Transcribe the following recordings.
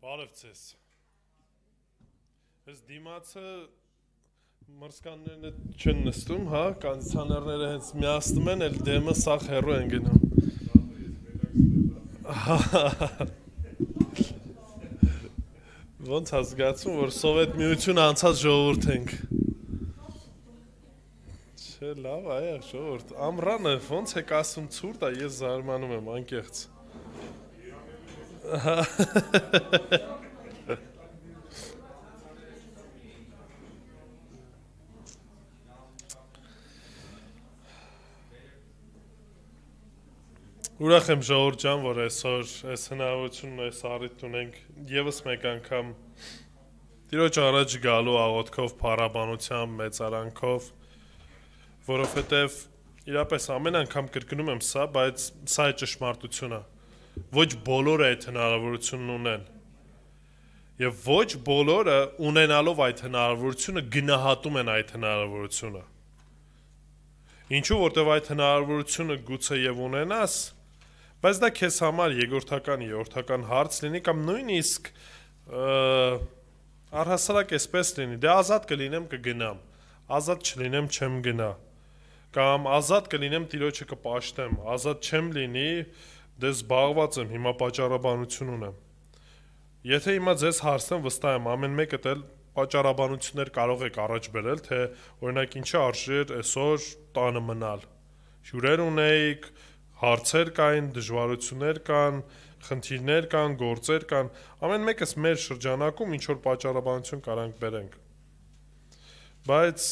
Բարև ձեզ։ Այս դիմացը մրսկաններն չեն նստում, հա, կոնդիցիոներները հենց միացնում են, էլ դեմը սաղ հեռու են գնում։ Ոնց հասկացում, որ Սովետ միություն անցած ժողովուրդ ենք։ Չէ, լավ, այ ժողովուրդ, ամռանը ոնց եք ասում ցուրտ է, ես զարմանում եմ անկեղծ։ Ուրախ եմ ժողովուրդ ջան, որ այսօր այս հնարավորությունն այս առիթ ունենք եւս մեկ անգամ Տիրոջ առաջ գալու աղոթքով, փառաբանությամբ, մեծարանքով, որովհետեւ իրապես ամեն անգամ կրկնում եմ սա, բայց սա է ճշմարտությունը։ Ոչ բոլորը այդ հնարավորությունն ունեն։ Եվ ոչ բոլորը ունենալով այդ հնարավորությունը գնահատում են այդ հնարավորությունը։ Ինչու, որտեվ այդ հնարավորությունը գուցե եւ ունենաս, բայց դա քեզ համար երրորդական հարց լինի կամ նույնիսկ առհասարակ էսպես լինի, դե ազատ կլինեմ կգնամ, ազատ չլինեմ չեմ գնա, կամ ազատ կլինեմ Տիրոջը կպաշտեմ, ազատ չեմ լինի, դե զբաղված եմ, հիմա պատճառաբանություն ունեմ։ Եթե հիմա ձեզ հարցնեմ, վստահ եմ, ամեն մեկը էլ պատճառաբանություններ կարող եք առաջ բերել, թե օրինակ ինչի արժեր այսօր տանը մնալ։ Հյուրեր ունեիք, հարցեր կային, դժվարություններ կան, խնդիրներ կան, գործեր կան, ամեն մեկս մեր շրջանակում ինչ որ պատճառաբանություն կարանք բերենք։ Բայց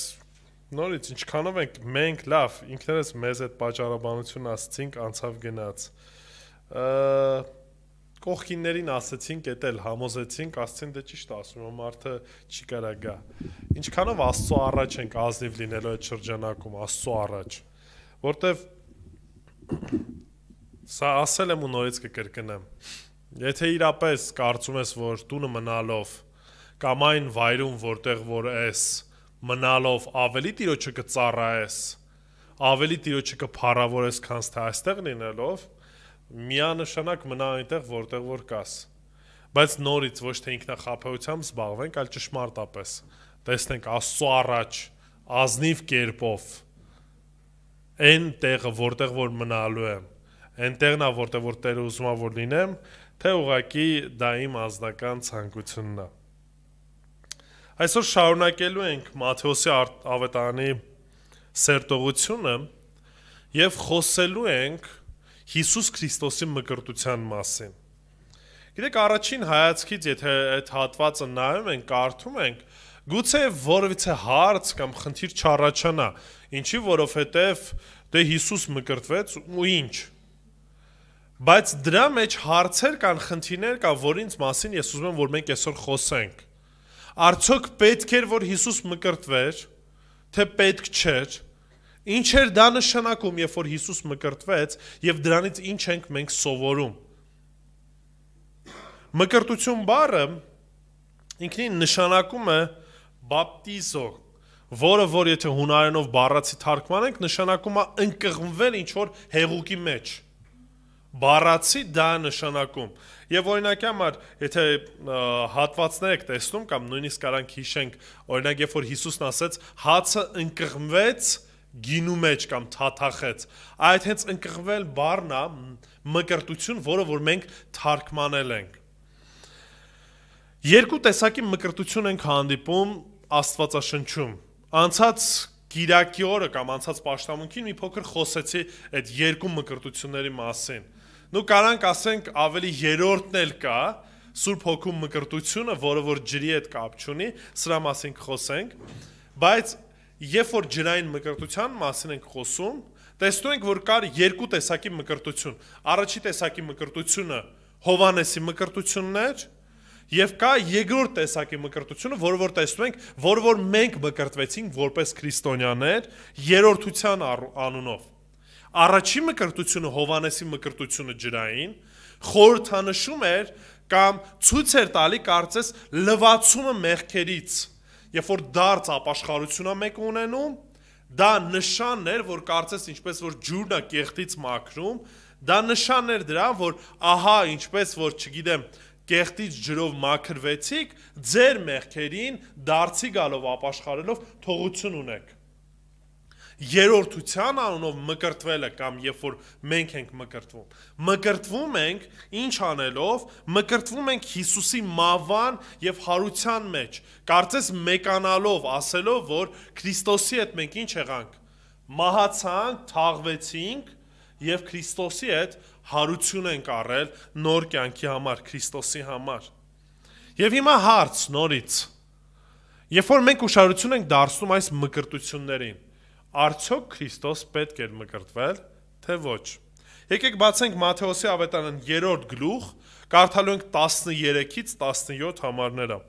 նորից ինչքանով ենք մենք լավ, ինքներս մեզ այդ պատճառաբանությունն ասացինք, անցավ գնաց։ Կողքիններին ասացինք, էտել համոզեցինք, ասացին դե ճիշտ ասում եմ, մարդը չի կարա գա։ Ինչքանով Աստծո առաջ ենք ազնիվ լինելու այդ շրջանակում, Աստծո առաջ։ Որտեվ սա ասել եմ ու նորից կկրկնեմ։ Եթե իրապես կարծում ես, որ տունը մնալով կամ այն վայրում, որտեղ որ ես մնալով ավելի Տիրոջը կծառայես, ավելի Տիրոջը կփառավորես, քան թե այստեղ լինելով, միանշանակ մնա այնտեղ, որտեղ որ կաս։ Բայց նորից ոչ թե ինքնախաբեությամբ զբաղվենք, այլ ճշմարտապես տեսնենք Աստծո առաջ ազնիվ կերպով այն տեղը, որտեղ որ մնալու եմ, այնտեղն է, որտեղ որ Տերը ուզում է որ լինեմ, թե ուղղակի դա իմ անձնական ցանկությունն է։ Այսօր շարունակելու ենք Մատթեոսի ավետարանի սերտողությունը եւ խոսելու ենք Հիսուս Քրիստոսի մկրտության մասին։ Գիտեք, առաջին հայացքից, եթե այդ հատվածը նայում ենք, կարդում ենք, գուցե որևիցե հարց կամ խնդիր չառաջանա, ինչի որովհետև դե Հիսուս մկրտվեց ու ինչ։ Բայց դրա մեջ հարցեր կան, խնդիրներ կան, որինց մասին ես ուզում եմ, որ մենք այսօր խոսենք։ Արդյոք պետք էր, որ Հիսուս մկրտվեր, թե պետք չէր։ Ինչ էր դա նշանակում, երբ որ Հիսուս մկրտվեց, եւ դրանից ինչ ենք մենք սովորում։ Մկրտություն բառը ինքնին նշանակում է բապտիզո, որը որ եթե հունարենով բառացի թարգմանենք, նշանակում է ընկղմվել ինչ որ հեղուկի մեջ։ Բառացի դա նշանակում։ Եվ օրինակի համար, եթե հատվածներ եք տեսնում կամ նույնիսկ կարանք հիշենք, օրինակ երբ որ Հիսուսն ասեց, հացը ընկղմվեց գինու մեջ կամ թաթախեց, այդ հենց ընկղմվել բառն է մկրտություն, որը որ մենք թարգմանել ենք։ Երկու տեսակի մկրտություն ենք հանդիպում Աստվածաշնչում։ Անցած Կիրակի օրը կամ անցած պաշտամունքին մի փոքր խոսեցի այդ երկու մկրտությունների մասին։ Նու կարանք ասենք ավելի երրորդն էլ կա, Սուրբ Հոգու մկրտությունը, որը որ ջրի հետ կապ չունի, սրա մասին կխոսենք, բայց երբ որ ջրային մկրտության մասին ենք խոսում, տեսնում ենք, որ կար երկու տեսակի մկրտություն։ Առաջի տեսակի մկրտությունը Հովհաննեսի մկրտությունն էր, եւ կա երկրորդ տեսակի մկրտությունը, որը որ տեսնում ենք, որը որ մենք մկրտվեցինք որպես քրիստոնյաներ երրորդության անունով։ Առաջի մկրտությունը Հովհաննեսի մկրտությունը ջրային խորհրդանշում էր կամ ցույց էր տալի կարծես լվացումը մեղքերից, երբ որ դարձ ապաշխարությունը մեկ ունենում, դա նշանն էր, որ կարծես ինչպես որ ջուրն է կեղտից մաքրում, դա նշանն էր դրան, որ ահա ինչպես որ չգիտեմ կեղտից ջրով մաքրվեցիք, ձեր մեղքերին դարձի գալով ապաշխարելով թողություն ունեք։ Երրորդության անունով մկրտվելը կամ երբ որ մենք ենք մկրտվում ենք ինչ անելով, մկրտվում ենք Հիսուսի մահվան եւ հարության մեջ, կարծես մեկանալով, ասելով, որ Քրիստոսի հետ մենք ինչ եղանք, մահացանք, թաղվեցինք եւ Քրիստոսի հետ հարություն ենք առել նոր կյանքի համար, Քրիստոսի համար։ Եվ հիմա հարց նորից, երբ որ մենք ուշադրություն ենք դարձնում այս մկրտություններին, արդյոք Քրիստոս պետք էր մկրտվել, թե ոչ։ Եկեք բացենք Մատթեոսի ավետարան 3-րդ գլուխ, կարդալու ենք 13-ից 17 համարները։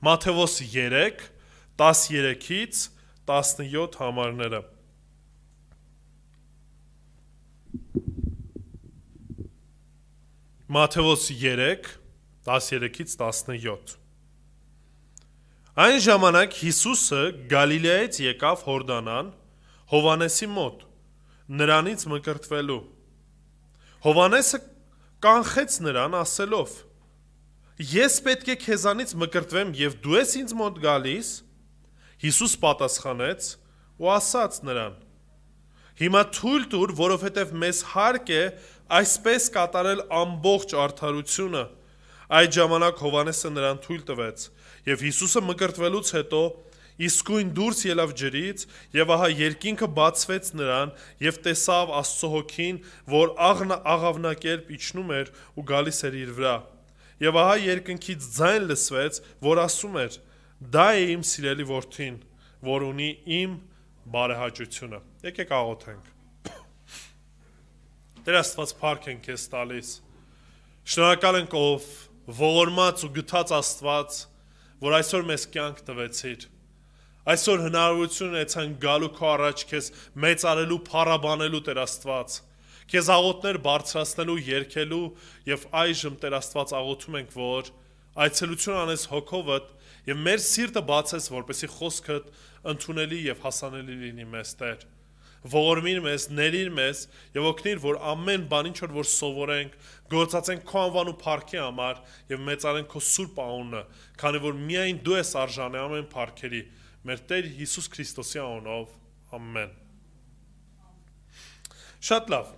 Մատթեոս 3, 13-ից 17 համարները։ Մատթեոս 3, 13-ից 17։ Այն ժամանակ Հիսուսը Գալիլեայից եկավ Հորդանան, Հովանեսի մոտ, նրանից մկրտվելու։ Հովանեսը կանխեց նրան ասելով. Ես պետք է քեզանից մկրտվեմ եւ դու ես ինձ մոտ գալիս։ Հիսուս պատասխանեց ու ասաց նրան. Հիմա թույլ տուր, որովհետեւ մեզ հարկ է այսպես կատարել ամբողջ արդարությունը։ Այդ ժամանակ Հովանեսը նրան թույլ տվեց եւ Հիսուսը մկրտվելուց հետո իսկույն դուրս ելավ ջրից եւ ահա երկինքը բացվեց նրան եւ տեսավ Աստծո հոգին, որ աղավնակերպ իջնում էր ու գալիս էր իր վրա։ Եվ ահա երկնքից ձայն լսվեց, որ ասում էր. Դա է իմ սիրելի որդին, որ ունի իմ բարեհաճությունը։ Եկեք աղոթենք։ Տեր Աստված, փառք ենք քեզ տալիս։ Շնորհակալ ենք ով ողորմած ու գթած Աստված, որ այսօր մեզ կյանք տվեցիր։ Այսօր հնարավորություն ունեցանք գալու քո առաջ քեզ մեծարելու, փառաբանելու Տեր Աստված, քեզ աղոթներ բարձրացնելու, երգելու եւ այժմ Տեր Աստված աղոթում ենք, որ այցելություն անես հոգովդ եւ մեր սիրտը բացես, որպեսզի խոսքդ ընդունելի եւ հասանելի լինի մեզ, Տեր։ Ողորմիր մեզ, ների մեզ եւ օգնիր, որ ամեն բան ինչ որ սովորենք, գործածենք քո անվան ու փառքի համար եւ մեծարենք քո սուրբ անունը, քանի որ միայն դու ես արժանի ամեն փառքերի։ Մեր Տեր Հիսուս Քրիստոսի անունով, ամեն։ Շատ լավ։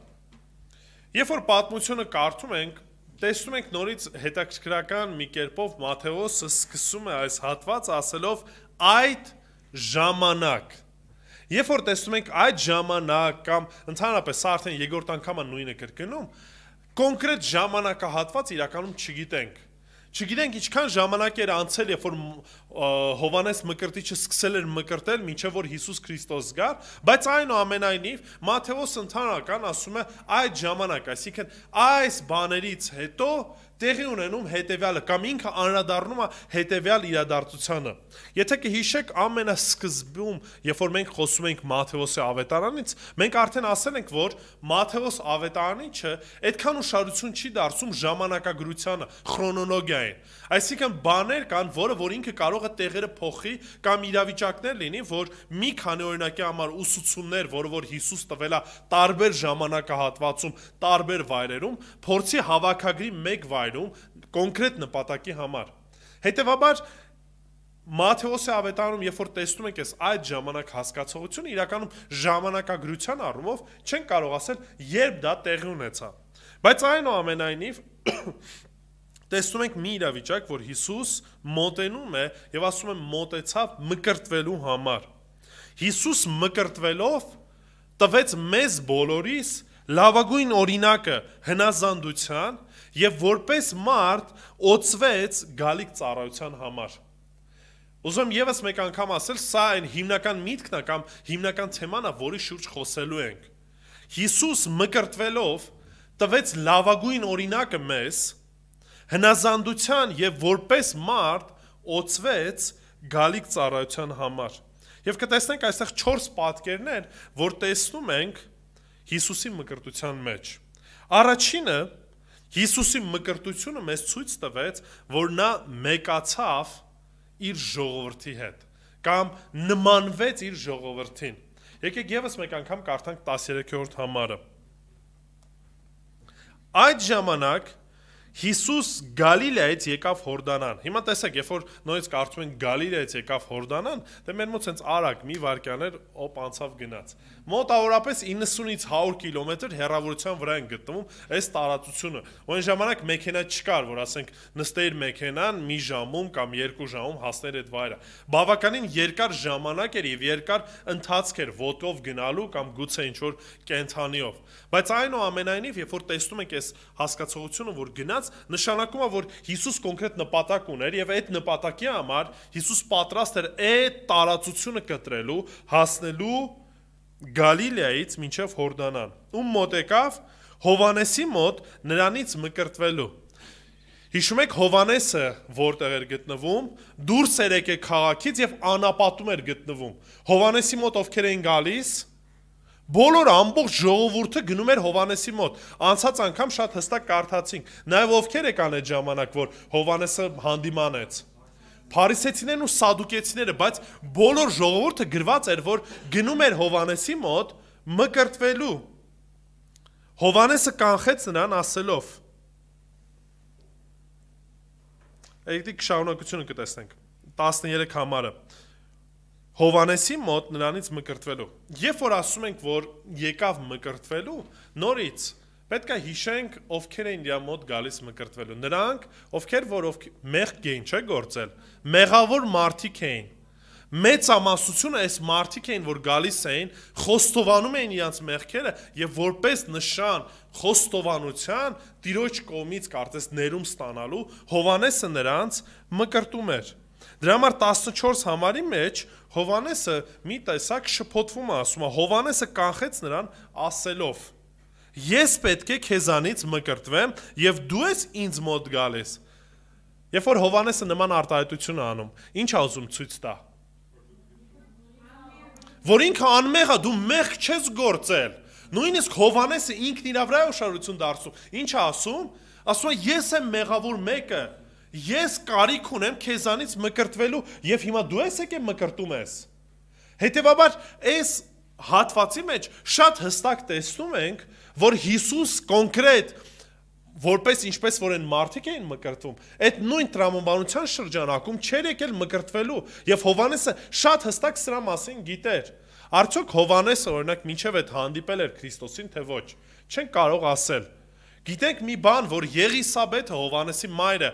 Երբ որ պատմությունը կարդում ենք, տեսնում ենք նորից հետաքրքրական մի կերպով Մատթեոսը սկսում է այս հատվածը ասելով այդ ժամանակ։ Երբ որ տեսնում ենք այդ ժամանակ կամ ընդհանրապես սա արդեն երկրորդ անգամ է նույնը կրկնում, կոնկրետ ժամանակահատված իրականում չգիտենք։ Չգիտենք ինչքան ժամանակ էր անցել, երբ որ Հովանես մկրտիչը սկսել էր մկրտել, մինչև որ Հիսուս Քրիստոս գար, բայց այնուամենայնիվ Մատթեոսը ընդհանրական ասում է այդ ժամանակ, այսինքն այս բաներից հետո տեղի ունենում հետևյալը կամ ինքը անդրադառնում է հետևյալ իրադարձությանը։ Եթե կհիշեք ամենասկզբում, երբ որ մենք խոսում ենք Մատթեոսի ավետարանից, մենք արդեն ասել ենք, որ Մատթեոս ավետարանիչը այդքան ուշադրություն չի դարձում ժամանակագրությանը, քրոնոլոգիային։ Այսինքն բաներ կան, որ ինքը կարող է տեղերը փոխի կամ իրավիճակներ լինի, որ մի քանի օրինակի համար ուսուցումներ, որ Հիսուս տվել է տարբեր ժամանակահատվածում, տարբեր վայրերում, փորձի հավաքագրի մեկ վայրում կոնկրետ նպատակի համար։ Հետևաբար Մատթեոսի ավետարանում, երբ որ տեսնում ենք այդ ժամանակ հասկացողությունը, իրականում ժամանակագրության առումով չեն կարող ասել, երբ դա տեղի ունեցավ։ Բայց այնուամենայնիվ տեսնում ենք մի իրավիճակ, որ Հիսուս մոտենում է եւ ասում է մոտեցավ մկրտվելու համար։ Հիսուս մկրտվելով տվեց մեզ բոլորիս լավագույն օրինակը հնազանդության եւ որպես մարդ օծվեց գալիք ծառայության համար։ Ուզում եմ եւս մեկ անգամ ասել, սա այն հիմնական միտքն է կամ հիմնական թեման է, որի շուրջ խոսելու ենք։ Հիսուս մկրտվելով տվեց լավագույն օրինակը մեզ հնազանդության եւ որպես մարդ օծվեց գալիք ծառայության համար։ Եվ կտեսնենք այստեղ 4 պատկերներ, որ տեսնում ենք Հիսուսի մկրտության մեջ։ Առաջինը Հիսուսի մկրտությունը մեզ ցույց տվեց, որ նա մեկացավ իր ժողովրդի հետ կամ նմանվեց իր ժողովրդին։ Եկեք եւս մեկ անգամ կարդանք 13-րդ համարը։ Այդ ժամանակ Հիսուս Գալիլեայից եկավ Հորդանան։ Հիմա տեսեք, երբ որ նույնիսկ կարծում ենք Գալիլեայից եկավ Հորդանան, դե մեր մոտ sense արագ մի վայրկյան էր, օպ անցավ գնաց։ Մոտավորապես 90-ից 100 կիլոմետր հեռավորության վրա են գտնվում այս տարածությունը։ Ու այն ժամանակ մեքենա չկար, որ ասենք նստեիր մեքենան մի ժամում կամ 2 ժամում հասներ այդ վայրը։ Բավականին երկար ժամանակ էր եւ երկար ընթացք էր ոտով գնալու կամ գուցե ինչ որ կենթանիով։ Բայց այնուամենայնիվ, երբ որ տեսնում ենք այս հասկացողությունը, որ գնաց, նշանակում է, որ Հիսուս կոնկրետ նպատակ ուներ եւ այդ նպատակի համար Հիսուս պատրաստ էր այդ տարածությունը կտրելու, հասնելու Գալիլեայից մինչև Հորդանան։ Ում մոտ եկավ Հովանեսի մոտ նրանից մկրտվելու։ Հիշում եք Հովանեսը որտեղ էր գտնվում, դուրս էր եկել քաղաքից եւ անապատում էր գտնվում։ Հովանեսի մոտ ովքեր էին գալիս, բոլոր ամբողջ ժողովուրդը գնում էր Հովանեսի մոտ։ Անցած անգամ շատ հստակ կարդացինք։ Նաև ովքեր եկան այդ ժամանակ, որ Հովանեսը հանդիմանեց։ Փարիսեցիներն ու սադուկեցիները, բայց բոլոր ժողովուրդը գրված էր, որ գնում էր Հովանեսի մոտ մկրտվելու։ Հովանեսը կանխեց նրան ասելով. Այդիկ շարունակությունը կտեսնենք։ 13 համարը։ Հովանեսի մոտ նրանից մկրտվելու։ Երբ որ ասում ենք, որ եկավ մկրտվելու, նորից պետք է հիշենք ովքեր էին իր մոտ գալիս մկրտվելու։ Նրանք, ովքեր որ մեղք էին, չէ՞ գործել, մեղավոր մարդիկ էին։ Մեծամասնությունը այս մարդիկ էին, որ գալիս էին, խոստովանում էին իրենց մեղքերը եւ որպես նշան խոստովանության Տիրոջ կողմից կարծես ներում ստանալու Հովանեսը նրանց մկրտում էր։ Դրա համար 14 համարի մեջ Հովանեսը մի տեսակ շփոթվում է, ասում է, Հովանեսը կանխեց նրան ասելով. Ես պետք է քեզանից մկրտվեմ եւ դու ես ինձ մոտ գալիս։ Երբ որ Հովանեսը նման արտահայտություն է անում, ինչ է ուզում ցույց տա։ Որ ինքը անմեղ է, դու մեղք չես գործել։ Նույնիսկ Հովանեսը ինքն իր վրա ուշադրություն դարձում։ Ինչ է ասում։ Ասում է ես եմ մեղավոր մեկը։ Ես կարիք ունեմ քեզանից մկրտվելու եւ հիմա դու ես եկե մկրտում ես։ Հետեւաբար այս հատվածի մեջ շատ հստակ տեսնում ենք, որ Հիսուս կոնկրետ որպես ինչպես որ են մարդիկ էին մկրտվում, այդ նույն տրամաբանության շրջանակում չէր եկել մկրտվելու եւ Հովանեսը շատ հստակ սրա մասին գիտեր։ Արդյոք Հովանեսը օրինակ մինչև այդ հանդիպել էր Քրիստոսին, թե ոչ։ Չեն կարող ասել։ Գիտենք մի բան, որ Եղիսաբեթը Հովանեսի մայրը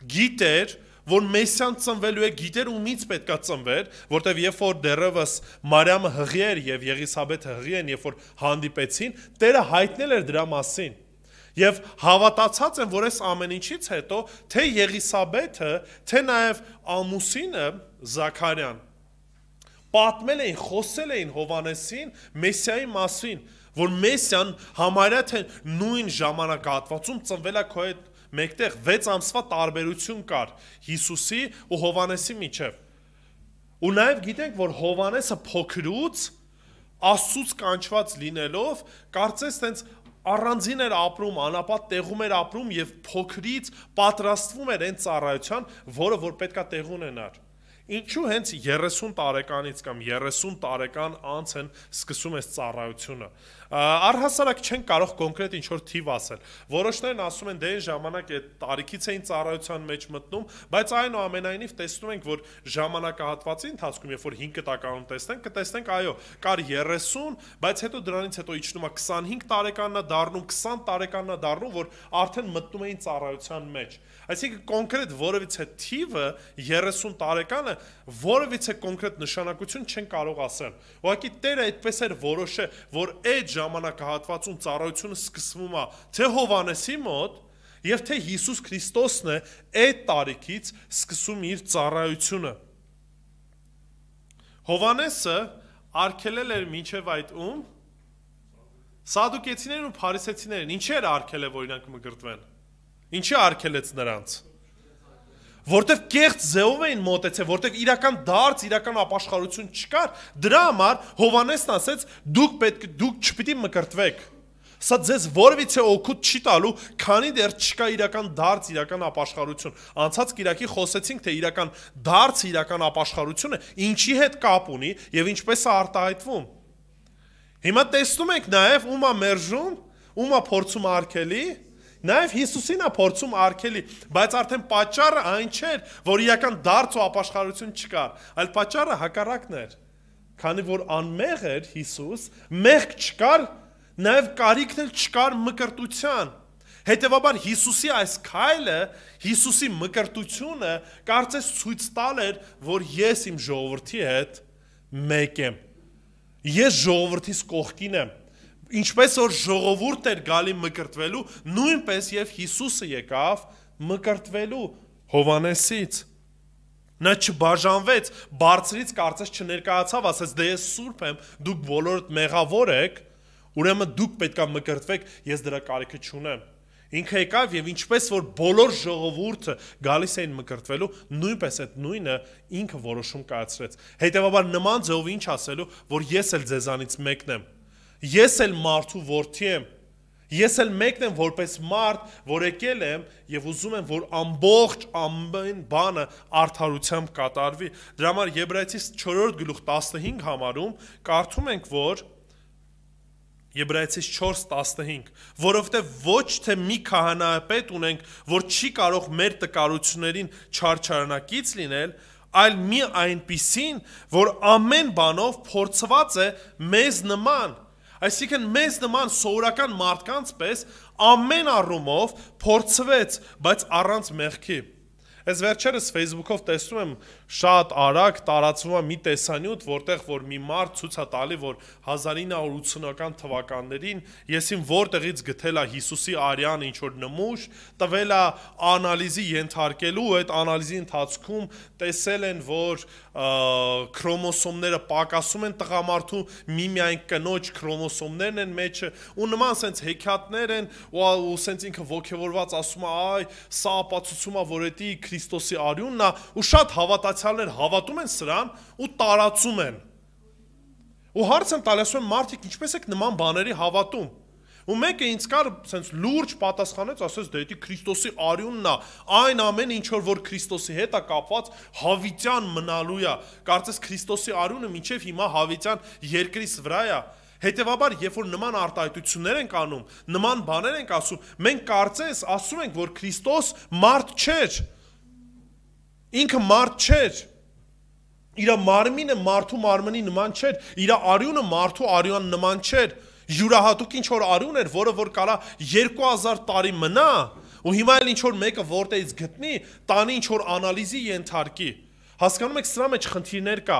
գիտեր, որ Մեսիան ծնվելու է, գիտեր ումից պետքա ծնվեր, որտեվ երբ որ դեռևս Մարիամը հղի էր եւ Եղիսաբեթը հղի են, երբ որ հանդիպեցին, Տերը հայտնել էր դրա մասին։ Եվ հավատացած են, որ այս ամեն ինչից հետո թե Եղիսաբեթը, թե նաեւ ամուսինը Զաքարյան պատմել էին, խոսել էին Հովանեսին Մեսիայի մասին, որ Մեսիան համարյա թե նույն ժամանակահատվածում ծնվել է քո հետ մեկտեղ 6 ամսվա տարբերություն կար Հիսուսի ու Հովանեսի միջև։ Ու նաև գիտենք, որ Հովանեսը փոքրուց Աստծուց կանչված լինելով, կարծես տենց առանձին էր ապրում, անապատ տեղում էր ապրում եւ փոքրից պատրաստվում էր այն ծառայության, որը որ պետքա տեղ ունենար։ Ինչու հենց 30 տարեկանից կամ 30 տարեկան անց են սկսում այս ծառայությունը։ Առհասարակ չեն կարող կոնկրետ ինչ-որ թիվ ասել։ Որոշներն ասում են, դե այն ժամանակ այդ տարիքից էին ծառայության մեջ մտնում, բայց այնուամենայնիվ տեսնում ենք, որ ժամանակահատվածի ընթացքում, երբ որ 5 տականում կտեսնենք, այո, կար 30, բայց հետո դրանից հետո իջնում է 25 տարեկանն է դառնում, 20 տարեկանն է դառնում, որ արդեն մտնում էին ծառայության մեջ։ Այսինքն կոնկրետ որևիցե թիվը 30 տարեկանը որևիցե կոնկրետ նշանակություն չեն կարող ասել։ Ուղղակի Տերը այդպես էր որոշել, որ այդ ժամանակահատվածում ծառայությունը սկսվում է թե Հովանեսի մոտ, եւ թե Հիսուս Քրիստոսն է այդ տարիքից սկսում իր ծառայությունը։ Հովանեսը արգելել էր մինչև այդ ում Սադուկեցիներն ու Փարիսեցիներն ինչի էր արգելել, որ իրանք մկրտվեն։ Ինչի արգելեց նրանց։ Որտեվ կեղծ ձևով էին մոտեցել, որտեվ իրական դարձ, իրական ապաշխարություն չկար, դրա համար Հովանեսն ասեց, դուք չպիտի մկրտվեք։ Սա ձեզ որևիցե օգուտ չի տալու, քանի դեռ չկա իրական դարձ, իրական ապաշխարություն։ Անցած կիրակի խոսեցինք, թե իրական դարձ, իրական ապաշխարությունը ինչի հետ կապ ունի եւ ինչպես է արտահայտվում։ Հիմա տեսնում ենք նաև ումա մերժում, ումա փորձում արգելի, նաև Հիսուսին է փորձում արգելի, բայց արդեն պատճառը այն չէր, որ իրական դարձ ու ապաշխարություն չկար, այլ պատճառը հակառակն էր։ Քանի որ անմեղ էր Հիսուս, մեղք չկար, նաև կարիքն էլ չկար մկրտության։ Հետևաբար Հիսուսի այս քայլը, Հիսուսի մկրտությունը կարծես ցույց տալ էր, որ ես իմ ժողովրդի հետ մեկ եմ։ Ես ժողովրդիս կողքին եմ։ Ինչպես որ ժողովուրդ էր գալի մկրտվելու, նույնպես եւ Հիսուսը եկավ մկրտվելու Հովանեսից։ Նա չբաժանվեց, բարձրից կարծես չներկայացավ, ասեց դե ես սուրբ եմ, դուք բոլորդ մեղավոր եք, ուրեմն դուք պետք է մկրտվեք, ես դրա կարիքը չունեմ։ Ինքը եկավ եւ ինչպես որ բոլոր ժողովուրդը գալիս էին մկրտվելու, նույնպես այդ նույնը ինքը որոշում կայացրեց։ Հետևաբար նման ձևով ինչ ասելու, որ ես էլ ձեզանից մեկն եմ։ Ես էլ մարդու որդի եմ։ Ես էլ մեկն եմ որպես մարդ, որ եկել եմ եւ ուզում եմ, որ ամբողջ ամեն բանը արդարությամբ կատարվի։ Դրա համար Եբրայեցիս 4-րդ գլուխ 15 համարում կարդում ենք, որ Եբրայեցիս 4:15, որովհետև ոչ թե մի քահանայապետ ունենք, որ չի կարող մեր տկարություններին չարչարանակից լինել, այլ մի այնպիսին, որ ամեն բանով փորձված է մեզ նման, այսինքն մեզ նման սովորական մարդկանց պես ամեն առումով փորձվեց, բայց առանց մեղքի։ Ես վերջերս Facebook-ով տեսնում եմ շատ արագ տարածվում է մի տեսանյութ, որտեղ որ մի մարդ ցույց է տալի, որ 1980-ական թվականներին եսին որտեղից գտել է Հիսուսի արյան ինչ որ նմուշ, տվել է անալիզի ենթարկելու, այդ անալիզի ընթացքում տեսել են, որ քրոմոսոմները պակասում են տղամարդու, միմիայն կնոջ քրոմոսոմներն են մեջը, ու նման սենց հեքիաթներ են, ու սենց ինքը ոգևորված ասում է, այ, սա ապացուցում է, որ էդի Քրիստոսի արյունն է, ու շատ հավատացյալներ հավատում են սրան ու տարածում են։ Ու հարց եմ տալիս, ասում եմ, մարդիկ ինչպես եք նման բաների հավատում։ Ու մեկը ինձ կար սենց լուրջ պատասխանեց, ասեց, դե դա Քրիստոսի արյունն է, այն ամեն ինչ որ Քրիստոսի հետ է կապված, հավիտյան մնալու է։ Կարծես Քրիստոսի արյունը մինչև հիմա հավիտյան երկրից վրա է։ Հետևաբար, երբ որ նման արտահայտություններ ենք անում, նման բաներ ենք ասում, մենք կարծես ասում ենք, որ Քրիստոս մարդ չէր։ Ինքը մարդ չէր։ Իր մարմինը մարդու մարմնի նման չէր, իր արյունը մարդու արյան նման չէր։ Յուրահատուկ ինչ որ արյուն էր, որը որ կարա 2000 տարի մնա, ու հիմա էլ ինչ որ մեկը որտեղից գտնի, տանի ինչ որ անալիզի ենթարկի։ Հասկանում եք, սրա մեջ խնդիրներ կա։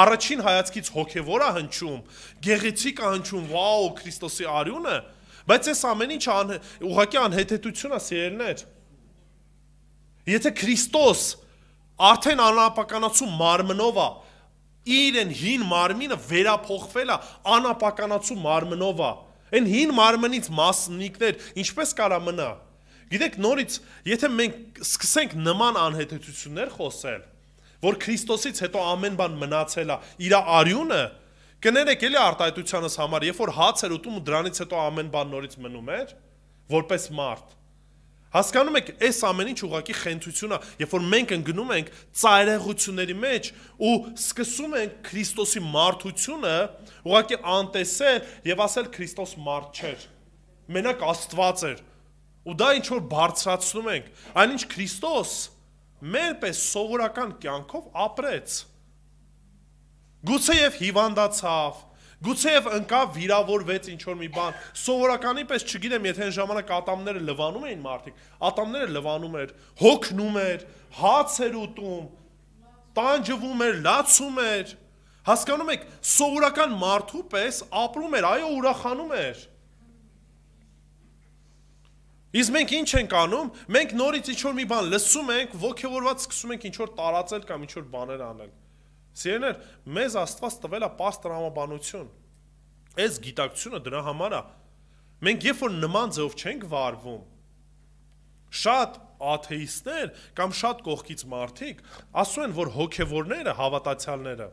Առաջին հայացքից հոգևոր է հնչում, գեղեցիկ է հնչում, վաու, Քրիստոսի արյունը, բայց այս ամեն ինչը ուղղակի անհեթեթություն է, սիրելիներ։ Եթե Քրիստոս արդեն անապականացու մարմնով է, իրեն հին մարմինը վերափոխվել է անապականացու մարմնով է, այն հին մարմնից մասնիկներ ինչպես կարա մնա։ Գիտեք, նորից, եթե մենք սկսենք նման անհեթեթություններ խոսել, որ Քրիստոսից հետո ամեն բան մնացել է, իր արյունը, կներեք էլի արտահայտությանս համար, երբ որ հաց էր ուտում ու դրանից հետո ամեն բան նորից մնում էր, որպես մարդ։ Հասկանում եք, այս ամեն ինչ ուղղակի խենթություն է, երբ որ մենք ընկնում ենք ծայրահեղությունների մեջ ու սկսում ենք Քրիստոսի մարդությունը ուղղակի անտեսել եւ ասել Քրիստոս մարդ չէր։ Մենակ Աստված էր։ Ու դա ինչ որ բարձրացնում ենք, այնինչ Քրիստոս մեր պես սովորական կյանքով ապրեց։ Գուցեև հիվանդացավ, գուցեև ընկավ վիրավորվեց ինչ որ մի բան, սովորականի պես չգիտեմ, եթե այն ժամանակ ատամները լվանում էին մարդիկ, ատամները լվանում էր, հոգնում էր, հաց էր ուտում, տանջվում էր, լացում էր, հասկանում եք, սովորական մարդու պես ապրում էր, այո, ուրախանում էր։ Իսկ մենք ինչ ենք անում, մենք նորից ինչ որ մի բան լսում ենք, ոգևորված սկսում ենք ինչ որ տարածել կամ ինչ որ բաներ անել։ Սիրելիներ, մեզ Աստված տվել է պարզ տրամաբանություն։ Այս գիտակցությունը դրա համար է։ Մենք երբ որ նման ձևով չենք վարվում, շատ աթեիստներ կամ շատ կողքից մարդիկ ասում են, որ հոգևորները, հավատացյալները,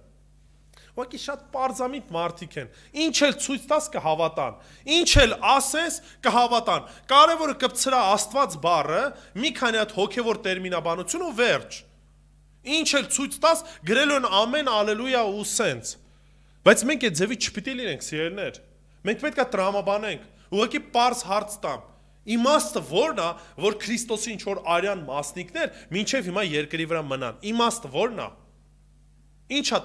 ուղղակի շատ պարզամիտ մարդիկ են։ Ինչ էլ ցույց տաս կհավատան, ինչ էլ ասես կհավատան։ Կարևորը կպցրա Աստված բառը, մի քանի հատ հոգևոր տերմինաբանություն ու վերջ։ Ինչ էլ ցույց տաս, գրելու են ամեն ալելույա ու սենց։ Բայց մենք այդ ձևի չպիտի լինենք, սիրելիներ։ Մենք պետք է տրամաբանենք, ուղղակի պարզ հարց տամ։ Իմաստը որն է, որ Քրիստոսի ինչ որ արյան մասնիկներ մինչև հիմա երկրի վրա մնան։ Իմաստը որն է։ Ինչա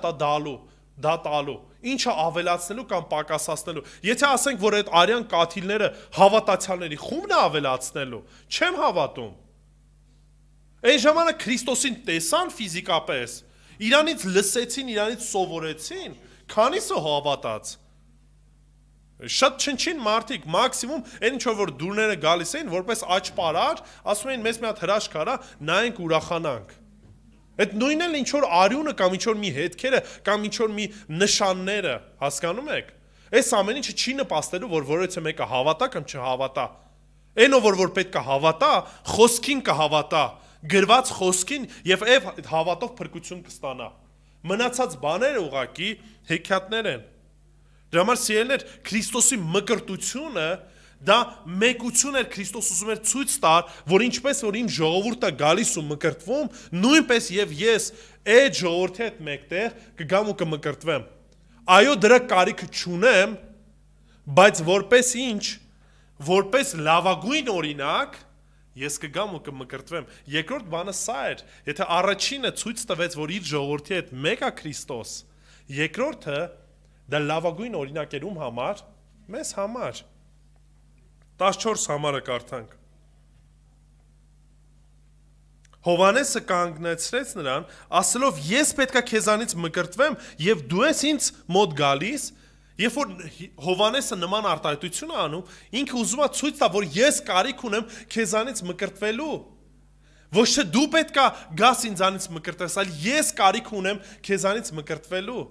դա տալու, ինչա ավելացնելու կամ պակասացնելու։ Եթե ասենք, որ այդ արյան կաթիլները հավատացյալների խումբն է ավելացնելու, չեմ հավատում։ Այն ժամանակ Քրիստոսին տեսան ֆիզիկապես, իրանից լսեցին, իրանից սովորեցին, քանիսը հավատաց։ Շատ չնչին մարդիկ, մաքսիմում այն ինչ որ դուրները գալիս էին, որպես աջ պարար, ասում էին մեզ մի հատ հրաշք արա, նայենք ուրախանանք։ Այդ նույնն էլ ինչ որ արյունը կամ ինչ որ մի հետքերը կամ ինչ որ մի նշանները, հասկանում եք։ Այս ամեն ինչը չի նպաստելու, որ որևէ մեկը հավատա կամ չհավատա։ Այնով որ պետք է հավատա, խոսքին կհավատա, գրված խոսքին եւ այդ հավատով փրկություն կստանա։ Մնացած բաները ուղակի հեքիաթներ են։ Դրա համար սիրելիներ, Քրիստոսի մկրտությունը դա մեկություն էր, Քրիստոս ուզում էր ցույց տալ, որ ինչպես որ իմ ժողովուրդը գալիս ու մկրտվում, նույնպես եւ ես այդ ժողովրդի հետ մեկտեղ կգամ ու կմկրտվեմ։ Այո, դրա կարիքը չունեմ, բայց որպես ինչ, որպես լավագույն օրինակ, ես կգամ ու կմկրտվեմ։ Երկրորդ բանը սա էր, եթե առաջինը ցույց տվեց, որ իր ժողովրդի հետ մեկ է Քրիստոս, երկրորդը դա լավագույն օրինակ էր ում համար, մեզ համար։ 14 համարը կարդանք։ Հովանեսը կանգնեցրեց նրան, ասելով ես պետք է քեզանից մկրտվեմ եւ դու ես ինձ մոտ գալիս, երբ որ Հովանեսը նման արտահայտություն է անում, ինքը ուզում է ցույց տա, որ ես կարիք ունեմ քեզանից մկրտվելու։ Ոչ թե դու պետք է գաս ինձանից մկրտես, այլ ես կարիք ունեմ քեզանից մկրտվելու։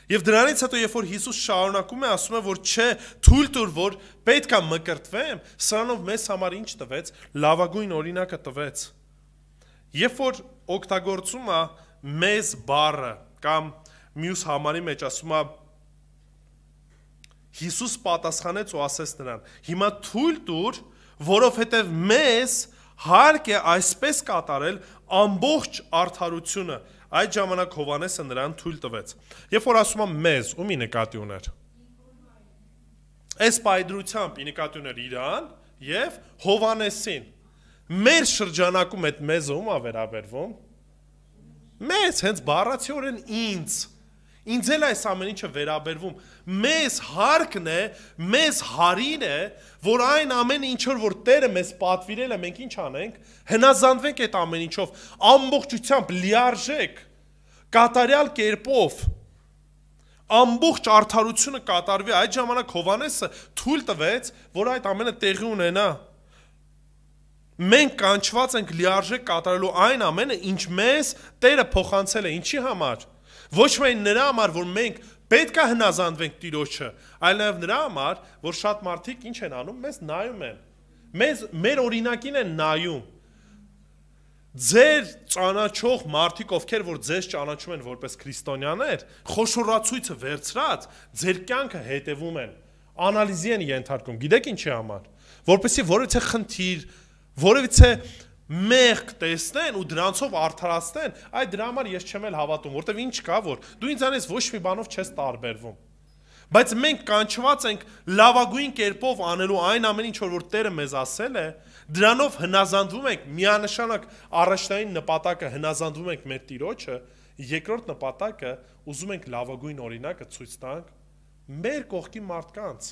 Եվ դրանից հետո երբ որ Հիսուս շարունակում է, ասում է, որ չէ, թույլ տուր, որ պետք է մկրտվեմ, սրանով մեզ համար ինչ տվեց, լավագույն օրինակը տվեց։ Երբ որ օգտագործում է մեզ բառը կամ մյուս համարի մեջ ասում է Հիսուս պատասխանեց ու ասեց նրան. հիմա թույլ տուր, որովհետև մեզ հարկ է այսպես կատարել ամբողջ արդարությունը։ Այդ ժամանակ Հովանեսը նրան թույլ տվեց։ Երբ որ ասում եմ մեզ, ումի նկատի ուներ։ Այս պայդրությամբ ի նկատի ուներ իրան եւ Հովանեսին։ Մեր շրջանակում այդ մեզը ում է վերաբերվում։ Մեզ հենց բառացիորեն ինձ։ Ինձ էլ այս ամեն ինչը վերաբերվում։ Մեզ հարկն է, մեզ հարին է, որ այն ամենը ինչ որ Տերը մեզ պատվիրել է, մենք ինչ անենք, հնազանդվենք այդ ամեն ինչով, ամբողջությամբ լիարժեք, կատարյալ կերպով, ամբողջ արդարությունը կատարվի։ Այդ ժամանակ Հովանեսը թույլ տվեց, որ այդ ամենը տեղի ունենա։ Մենք կանչված ենք լիարժեք կատարելու այն ամենը, ինչ մեզ Տերը փոխանցել է, ինչի համար։ Ոչ միայն նրա համար, որ մենք պետք է հնազանդվենք Տիրոջը, այլ նաև նրա համար, որ շատ մարդիկ ինչ են անում, մեզ նայում են։ Մեր օրինակին են նայում։ Ձեր ճանաչող մարդիկ, ովքեր որ ձեզ ճանաչում են որպես քրիստոնյաներ, խոշորացույցը վերցրած, ձեր կյանքը հետևում են, անալիզի են ենթարկում։ Գիտեք ինչի համար։ Որպեսզի որևէ խնդիր, որևէ մեղք տեսնեն ու դրանցով արդարացնեն, այդ դրա համար ես չեմ էլ հավատում, որտեվ ինչ կա, որ դու ինձանից ոչ մի բանով չես տարբերվում։ Բայց մենք կանչված ենք լավագույն կերպով անելու այն ամեն ինչ, որ Տերը մեզ ասել է, դրանով հնազանդվում ենք, միանշանակ առաջնային նպատակը հնազանդվում ենք մեր Տիրոջը, երկրորդ նպատակը ուզում ենք լավագույն օրինակը ցույց տանք մեր կողքի մարդկանց,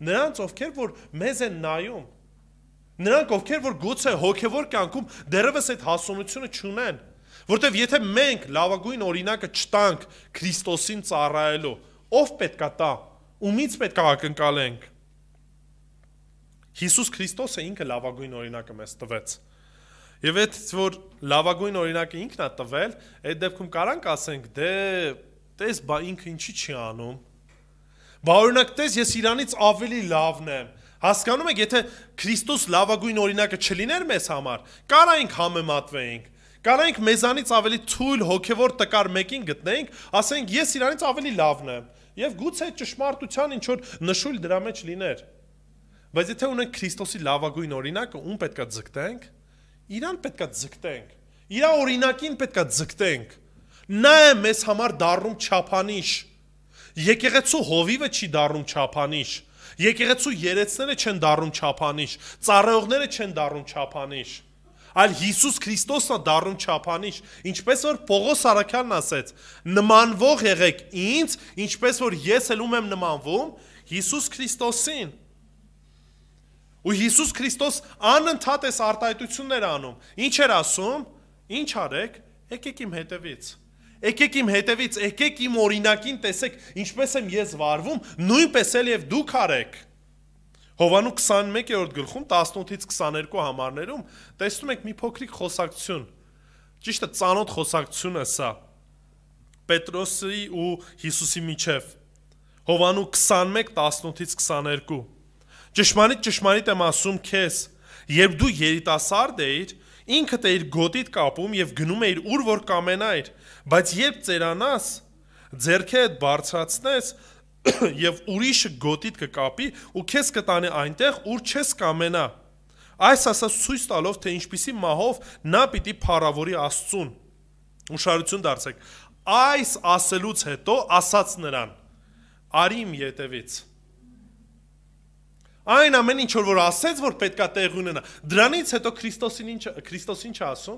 նրանց ովքեր որ մեզ են նայում, նրանք ովքեր որ գուցե հոգևոր կյանքում դեռևս այդ հասունությունը չունեն, որտեվ եթե մենք լավագույն օրինակը չտանք Քրիստոսին ծառայելու, ով պետքա տա, ումից պետք է ակնկալենք։ Հիսուս Քրիստոսը ինքը լավագույն օրինակը մեզ տվեց։ Եվ այդ որ լավագույն օրինակը ինքն է տվել, այդ դեպքում կարանք ասենք, դե տես բա ինքը ինչի չի անում։ Բա օրինակ տես ես իրանից ավելի լավն եմ։ Հասկանում եք, եթե Քրիստոս լավագույն օրինակը չլիներ մեզ համար, կարայինք համեմատվեինք, կարայինք մեզանից ավելի թույլ հոգևոր տկար մեկին գտնեինք, ասենք ես իրանից ավելի լավն եմ, եւ գուցե ճշմարտության ինչ որ նշույլ դրա մեջ լիներ։ Բայց եթե ունենք Քրիստոսի լավագույն օրինակը, ում պետքա ձգտենք, իրան պետքա ձգտենք, իր օրինակին պետքա ձգտենք։ Նա է մեզ համար դառնում չափանիշ։ Եկեղեցու հովիվը չի դառնում չափանիշ։ Եկեղեցու երեցները չեն դառնում չափանիշ, ծառայողները չեն դառնում չափանիշ, այլ Հիսուս Քրիստոսն է դառնում չափանիշ, ինչպես որ Պողոս Արաքյանն ասեց, նմանվող եղեք ինձ, ինչպես որ ես էլ ում եմ նմանվում, Հիսուս Քրիստոսին։ Ու Հիսուս Քրիստոս անընդհատ էս արտահայտություններ անում։ Ինչ էր ասում։ Ինչ արեք։ Եկեք իմ հետևից։ Եկեք իմ հետևից, եկեք իմ օրինակին տեսեք, ինչպես եմ ես վարվում, նույնպես էլ եւ դուք արեք։ Հովանու 21-րդ գլխում 18-ից 22 համարներում տեսնում եք մի փոքրիկ խոսակցություն։ Ճիշտ է, ծանոթ խոսակցություն է սա։ Պետրոսի ու Հիսուսի միջև։ Հովանու 21:18-ից 22։ Ճշմարիտ եմ ասում քեզ, երբ դու երիտասարդ էիր, ինքդ էիր գոտիդ կապում եւ գնում էիր ուր որ կամենայիր, բայց երբ ծերանաս, ձեռքդ բարձրացնես եւ ուրիշը գոտիդ կկապի ու քեզ կտանի այնտեղ, ուր չես կամենա։ Այս ասած ցույց տալով, թե ինչպիսի մահով նա պիտի փառավորի Աստծուն։ Ուշադրություն դարձեք։ Այս ասելուց հետո ասաց նրան. «Արի իմ ետևից»։ Այն ամեն ինչ որ ասեց, որ պետքա տեղ ունենա, դրանից հետո Քրիստոսին ինչ ասում,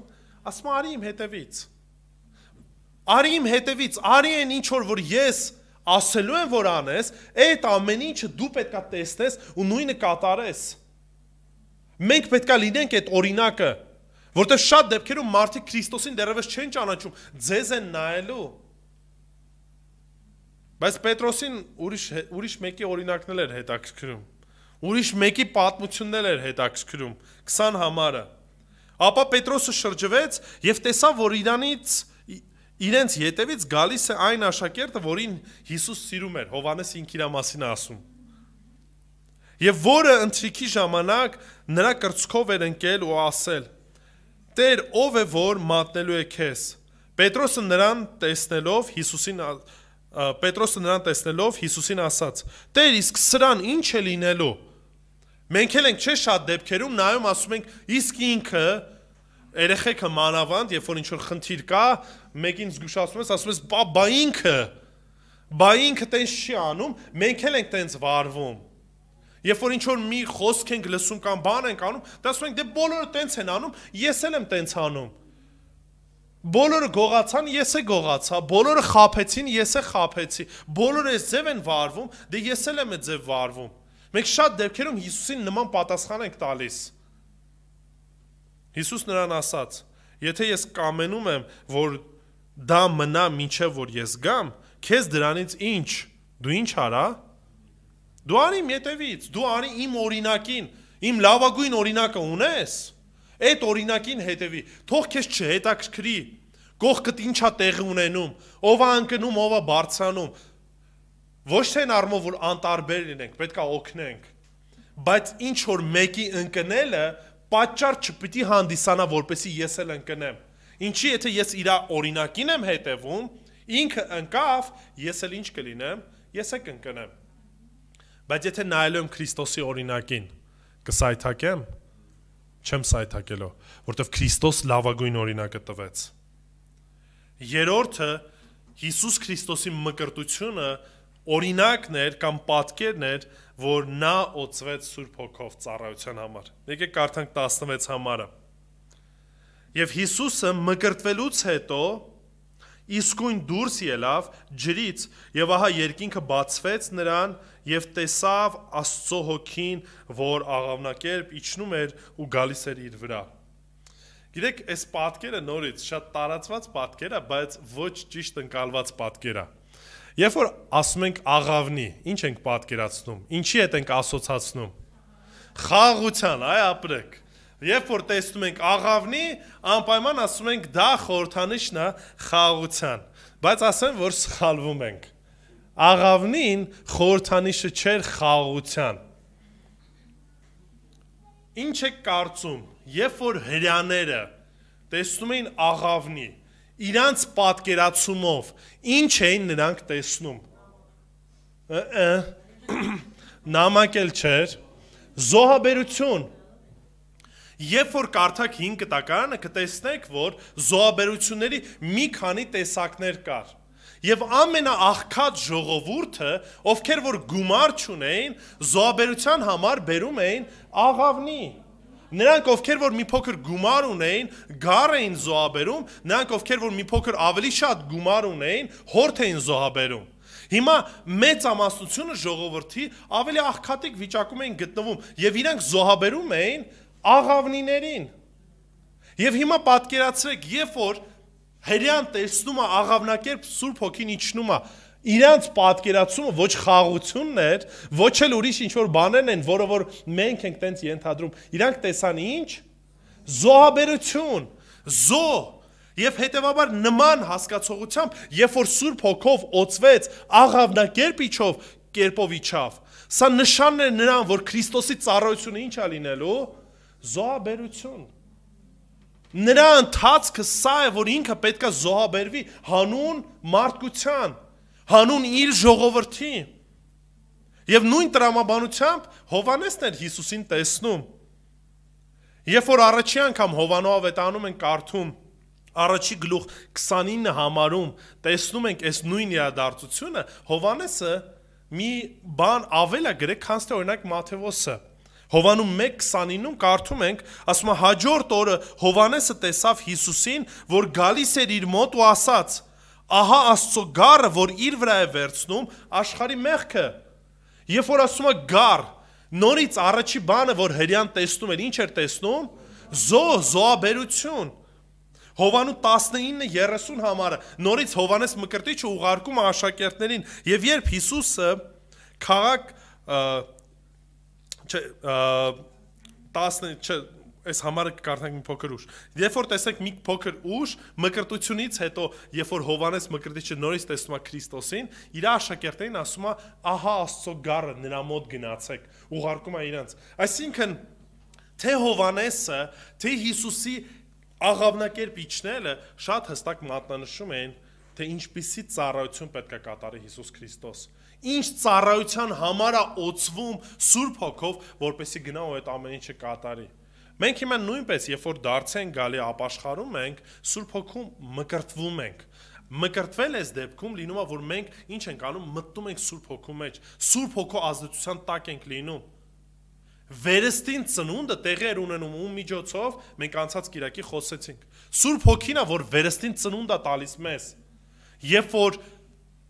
ասում արի իմ հետևից։ Արի իմ հետևից, արի այն ինչ որ ես ասելու եմ որ անես, այդ ամեն ինչը դու պետքա տեսնես ու նույնը կատարես։ Մենք պետքա լինենք այդ օրինակը, որտեղ շատ դեպքերում մարդիկ Քրիստոսին դեռևս չեն ճանաչում, ձեզ են նայելու։ Բայց Պետրոսին ուրիշ մեկի օրինակներ էր հետաքրքրում։ Ուրիշ մեկի պատմություններ էր հետաքրքրում, 20 համարը։ Ապա Պետրոսը շրջվեց եւ տեսավ, որ իրենց ետևից գալիս է այն աշակերտը, որին Հիսուս սիրում էր, Հովհաննես 5 իր մասին է ասում։ Եվ որը ընթրիքի ժամանակ նրա կրծքով էր ընկել ու ասել. «Տեր, ով է որ մատնելու է քեզ»։ Պետրոսը նրան տեսնելով Հիսուսին ասաց. «Տեր, իսկ սրան ինչ է լինելու»։ Մենք էլ ենք չէ շատ դեպքերում նայում ասում ենք իսկ ինքը երեխեքը մանավանդ երբ որ ինչ որ խնդիր կա մեկին զգուշացնում ես ասում ես բա ինքը տենց չի անում մենք էլ ենք տենց վարվում երբ որ ինչ որ մի խոսք ենք լսում կամ բան ենք անում դա ասում ենք դե բոլորը տենց են անում ես էլ եմ տենց անում բոլորը գողացան ես է գողացա բոլորը խաբեցին ես է խաբեցի բոլորը այս ձև են վարվում դե ես էլ եմ այդ ձև վարվում Մենք շատ դեպքերում Հիսուսին նման պատասխան ենք տալիս։ Հիսուս նրան ասաց. Եթե ես կամենում եմ, որ դա մնա մինչև որ ես գամ, քեզ դրանից ինչ։ Դու ինչ արա։ Դու արի իմ ետևից, դու արի իմ օրինակին, իմ լավագույն օրինակը ունես։ Այդ օրինակին հետևի։ Թող քեզ չհետաքրքրի։ Կողքդ ինչա տեղի ունենում, ով է ընկնում, ով է բարձրանում։ Ոչ թե առումով որ անտարբեր լինենք, պետք է օգնենք, բայց ինչ որ մեկի ընկնելը պատճառ չպիտի հանդիսանա, որպեսզի ես էլ ընկնեմ։ Ինչի եթե ես իր օրինակին եմ հետևում, ինքը ընկավ, ես էլ ինչ կլինեմ, ես էլ կընկնեմ։ Բայց եթե նայելու եմ Քրիստոսի օրինակին, կսայթակեմ, չեմ սայթակելու, որտեղ Քրիստոս լավագույն օրինակը տվեց։ Երրորդը Հիսուս Քրիստոսի մկրտությունը օրինակն էր կամ պատկերն էր, որ նա օծվեց Սուրբ Հոգով ծառայության համար։ Եկեք կարդանք 16 համարը։ Եվ Հիսուսը մկրտվելուց հետո իսկույն դուրս ելավ ջրից, եւ ահա երկինքը բացվեց նրան, եւ տեսավ Աստծո Հոգին, որ աղավնակերպ իջնում էր ու գալիս էր իր վրա։ Գիտեք, այս պատկերը նորից շատ տարածված պատկեր է, բայց ոչ ճիշտ ընկալված պատկեր է։ Երբ որ ասում ենք աղավնի, ինչ ենք պատկերացնում, ինչի հետ ենք ասոցացնում։ Խաղաղության, այ ապրեք։ Երբ որ տեսնում ենք աղավնի, անպայման ասում ենք դա խորհրդանիշն է խաղաղության, բայց ասեմ, որ սխալվում ենք։ Աղավնին խորհրդանիշը չէր խաղաղության։ Ինչ եք կարծում, երբ որ հրյաները տեսնում էին աղավնի, իրանց պատկերացումով ինչ էին նրանք տեսնում։ Նամակ էլ չէր, զոհաբերություն։ Երբ որ կարդաք 5 կտակարանը կտեսնեք, որ զոհաբերությունների մի քանի տեսակներ կար։ Եվ ամենաաղքատ ժողովուրդը, ովքեր որ գումար չունեին, զոհաբերության համար բերում էին աղավնի։ Նրանք, ովքեր որ մի փոքր գումար ունեին, գառ էին զոհաբերում, նրանք, ովքեր որ մի փոքր ավելի շատ գումար ունեին, հորթ էին զոհաբերում։ Հիմա մեծամասնությունը ժողովրդի ավելի աղքատիկ վիճակում էին գտնվում, եւ իրենք զոհաբերում էին աղավնիներին։ Եվ հիմա պատկերացրեք, երբ որ հрьян տեսնում է աղավնակերպ Սուրբ Հոգին իջնում է, իրանց պատկերացումը ոչ խաղությունն էր, ոչ էլ ուրիշ ինչ-որ բաներն են, որը որ մենք ենք տենց ենթադրում։ Իրանք տեսան ինչ? Զոհաբերություն, զոհ։ Եվ հետևաբար նման հասկացողությամբ, երբ որ Սուրբ Հոգով օծվեց, աղավնակերպ կերպով իջավ, սա նշանն է նրան, որ Քրիստոսի ծառայությունը ինչ է լինելու? Զոհաբերություն։ Նրա ընթացքը սա է, որ ինքը պետք է զոհաբերվի հանուն մարդկության, հանուն իր ժողովրդի։ Եվ նույն տրամաբանությամբ Հովհաննեսն էր Հիսուսին տեսնում։ Երբ որ առաջի անգամ Հովանո ավետարանում ենք կարդում, առաջի գլուխ 29 համարում տեսնում ենք այս նույն իրադարձությունը, Հովհաննեսը մի բան ավել է գրել, քան թե օրինակ Մատթեոսը։ Հովանում 1:29-ում կարդում ենք, ասում է հաջորդ օրը Հովհաննեսը տեսավ Հիսուսին, որ գալիս էր իր մոտ ու ասաց. ահա Աստծո գառը, որ իր վրա է վերցնում աշխարհի մեղքը։ Երբ որ ասում է գառ, նորից առաջի բանը, որ հрьян տեսնում էր, ինչ էր տեսնում? Զոհաբերություն։ Հովանու 19:30 համարը նորից Հովհաննես Մկրտիչը ուղարկում է աշակերտներին, եւ երբ Հիսուսը քաղաք այս համարը կարդանք մի փոքր ուշ։ Երբ որ տեսեք մի փոքր ուշ, մկրտությունից հետո, երբ որ Հովհաննես Մկրտիչը նորից տեսնում է Քրիստոսին, իր աշակերտներին ասում է. ահա Աստծո գառը, նրա մոտ գնացեք, ուղարկում է իրանց։ Այսինքն, թե Հովհաննեսը, թե Հիսուսի աղավնակերպ իջնելը շատ հստակ մատնանշում են, թե ինչպիսի ծառայություն պետք է կատարի Հիսուս Քրիստոս։ Ինչ ծառայության համար է օծվում Սուրբ Հոգով, որպեսզի գնա ու այդ ամեն ինչը կատարի։ Մենք հիմա նույնպես, երբ որ դարձեն գալի ապաշխարում ենք, Սուրբ Հոգում մկրտվում ենք։ Մկրտվել այս դեպքում լինում է, որ մենք ինչ ենք անում, մտնում ենք Սուրբ Հոգու մեջ, Սուրբ Հոգու ազդեցության տակ ենք լինում։ Վերստին ծնունդը տեղի էր ունենում ում միջոցով, մենք անցած կիրակի խոսեցինք։ Սուրբ Հոգին է, որ վերստին ծնունդ է տալիս մեզ։ Երբ որ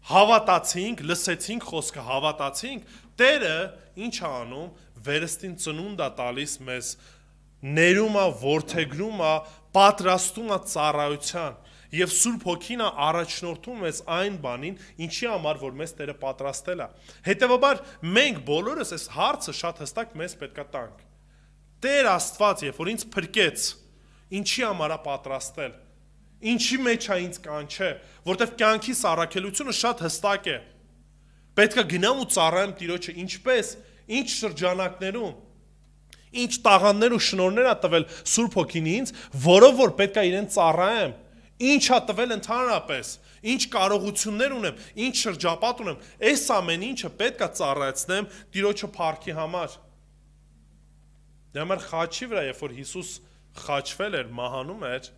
հավատացինք, լսեցինք խոսքը, հավատացինք, Տերը ինչ է անում, վերստին ծնունդ է տալիս մեզ, ներում է, որդեգրում է, պատրաստում է ծառայության, եւ Սուրբ Հոգին է առաջնորդում մեզ այն բանին, ինչի համար որ մեզ Տերը պատրաստել է։ Հետևաբար մենք բոլորս այս հարցը շատ հստակ մեզ պետք է տանք։ Տեր Աստված, երբ որ ինձ փրկեց, ինչի համար է պատրաստել, ինչի մեջ է ինձ կանչել, որտեվ կյանքիս առաքելությունը շատ հստակ է։ Պետք է գնամ ու ծառայեմ Տիրոջը, ինչպես, ինչ շրջանակներում, ինչ տաղաններ ու շնորհներ է տվել Սուրբ Հոգին ինձ, որով որ պետք է իրեն ծառայեմ, ինչ է տվել ընդհանրապես, ինչ կարողություններ ունեմ, ինչ շրջապատ ունեմ, այս ամեն ինչը պետք է ծառայեցնեմ Տիրոջը փառքի համար։ Դե համար խաչի վրա, երբ որ Հիսուս խաչվել էր, մահանում էր,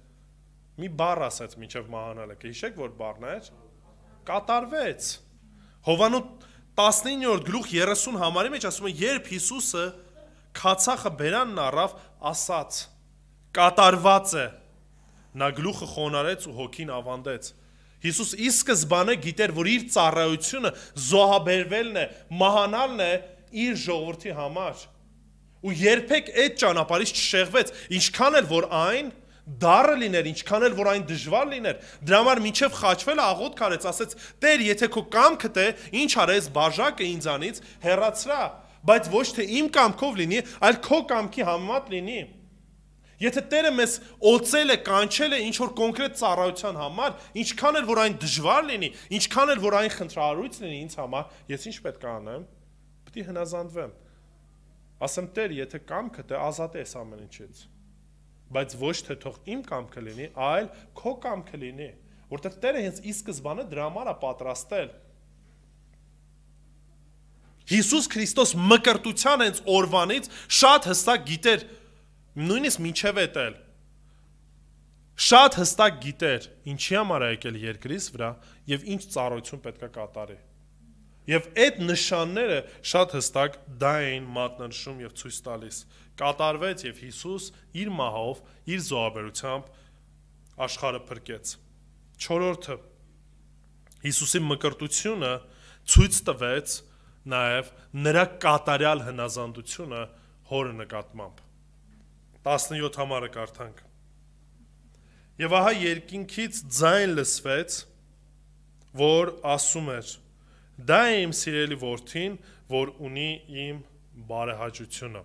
մի բառ ասաց մինչև մահանալը, կհիշեք որ բառն էր, կատարվեց։ Հովանու 19-րդ գլուխ 30 համարի մեջ ասում է, երբ Հիսուսը քացախը բերանն առավ, ասաց. կատարված է, նա գլուխը խոնարհեց ու հոգին ավանդեց։ Հիսուս ի սկզբանե գիտեր, որ իր ծառայությունը զոհաբերվելն է, մահանալն է իր ժողովրդի համար։ Ու երբեք այդ ճանապարհից չշեղվեց, ինչքան էլ որ այն դառը լիներ, ինչքան էլ որ այն դժվար լիներ, դրա համար մինչև խաչվելը աղոթք արեց, ասեց. Տեր, եթե քո կամքդ է, ինչ արես բաժակը ինձանից հեռացրա, բայց ոչ թե իմ կամքով լինի, այլ քո կամքի համեմատ լինի։ Եթե Տերը մեզ օծել է, կանչել է ինչ-որ կոնկրետ ծառայության համար, ինչքան էլ որ այն դժվար լինի, ինչքան էլ որ այն խնդրահարույց լինի ինձ համար, ես ինչ պետք է անեմ, պետք է հնազանդվեմ։ Ասեմ Տեր, եթե կամքդ է, ազատես ամեն ինչից։ Բայց ոչ թե թող իմ կամքը լինի, այլ քո կամքը լինի, որտեղ Տերը հենց ի սկզբանե դրա համար է պատրաստել։ Հիսուս Քրիստոս մկրտության հենց օրվանից շատ հստակ գիտեր, նույնիսկ մինչև էտել, Շատ հստակ գիտեր ինչի համար է եկել երկրից վրա եւ ինչ ծառայություն պետք է կատարի։ Եվ այդ նշանները շատ հստակ դա էին մատնանշում եւ ցույց տալիս։ Կատարվեց եւ Հիսուս իր մահով, իր զոհաբերությամբ աշխարհը փրկեց։ 4-րդը Հիսուսի մկրտությունը ցույց տվեց նաեւ նրա կատարյալ հնազանդությունը հորը նկատմամբ։ 17 համարը կարդանք։ Եվ ահա երկինքից ձայն լսվեց, որ ասում էր. դա է իմ սիրելի որդին, որ ունի իմ բարեհաճությունը։